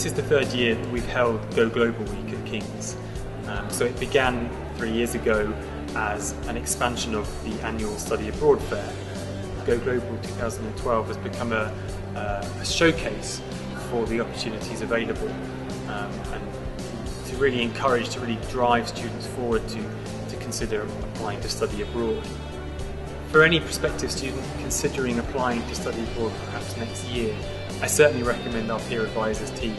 This is the third year that we've held Go Global Week at King's. So it began 3 years ago as an expansion of the annual Study Abroad Fair. Go Global 2012 has become a showcase for the opportunities available and to really encourage, to really drive students forward to consider applying to study abroad. For any prospective student considering applying to study abroad perhaps next year, I certainly recommend our peer advisors team.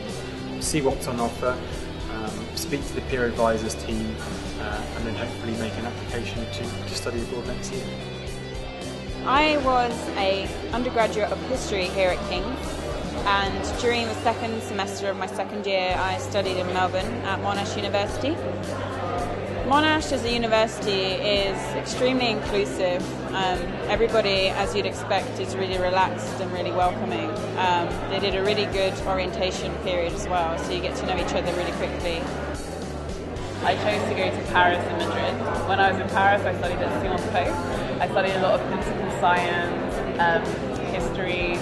See what's on offer, speak to the peer advisors team and then hopefully make an application to study abroad next year. I was an undergraduate of history here at King's, and during the second semester of my second year I studied in Melbourne at Monash University. Monash as a university is extremely inclusive. Everybody, as you'd expect, is really relaxed and really welcoming. They did a really good orientation period as well, so you get to know each other really quickly. I chose to go to Paris and Madrid. When I was in Paris, I studied at Sciences Po. I studied a lot of political science, history,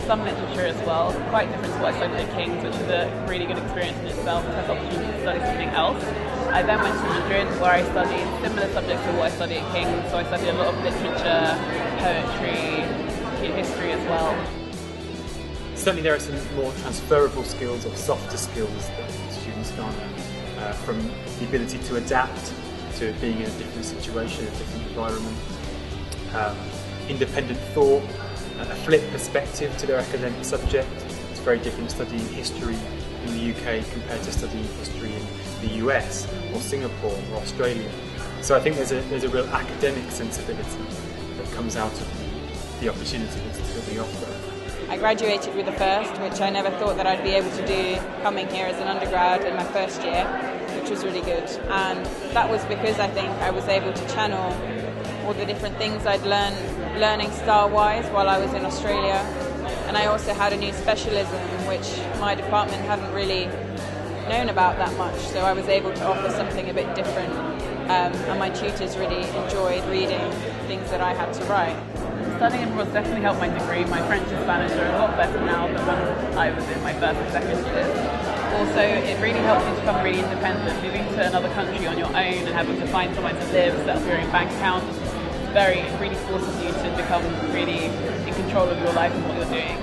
some literature as well. Quite different to what I studied at King's, which was a really good experience in itself. I had the opportunity to study something else. I then went to Madrid, where I studied similar subjects to what I studied at King's. So I studied a lot of literature, poetry, history as well. Certainly there are some more transferable skills or softer skills that students garner from the ability to adapt to being in a different situation, a different environment, independent thought, a flip perspective to their academic subject. It's very different studying history in the UK compared to studying history in the US or Singapore or Australia. So I think there's a real academic sensibility that comes out of the opportunities that we offer. I graduated with a first, which I never thought that I'd be able to do coming here as an undergrad in my first year, which was really good. And that was because I think I was able to channel all the different things I'd learning style-wise while I was in Australia. And I also had a new specialism which my department hadn't really known about that much, so I was able to offer something a bit different, and my tutors really enjoyed reading things that I had to write. Studying abroad definitely helped my degree. My French and Spanish are a lot better now than when I was in my first and second years. Also, it really helps you to become really independent. Moving to another country on your own and having to find somewhere to live, set up your own bank account, it really forces you to become really in control of your life and what you're doing.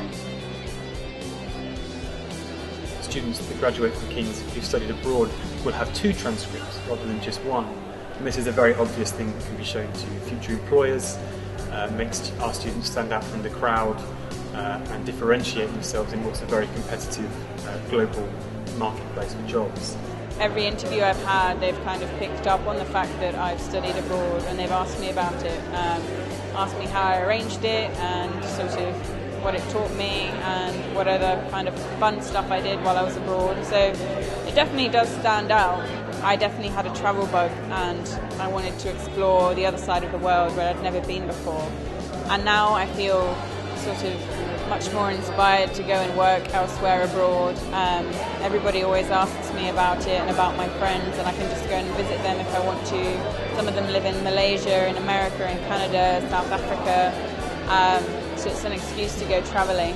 Students that graduate from King's who've studied abroad will have 2 transcripts rather than just 1. And this is a very obvious thing that can be shown to future employers, makes our students stand out from the crowd and differentiate themselves in what's a very competitive global marketplace for jobs. Every interview I've had, they've kind of picked up on the fact that I've studied abroad, and they've asked me about it, asked me how I arranged it and sort of what it taught me and what other kind of fun stuff I did while I was abroad. So it definitely does stand out. I definitely had a travel bug and I wanted to explore the other side of the world where I'd never been before. And now I feel sort of much more inspired to go and work elsewhere abroad. Everybody always asks me about it and about my friends, and I can just go and visit them if I want to. Some of them live in Malaysia, in America, in Canada, South Africa. So it's an excuse to go travelling.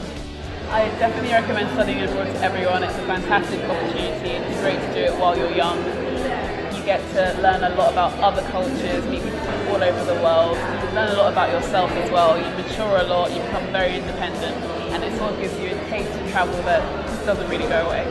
I definitely recommend studying abroad to everyone. It's a fantastic opportunity and it's great to do it while you're young. You get to learn a lot about other cultures, meet people all over the world. You learn a lot about yourself as well. You mature a lot, you become very independent, and it sort of gives you a taste of travel that just doesn't really go away.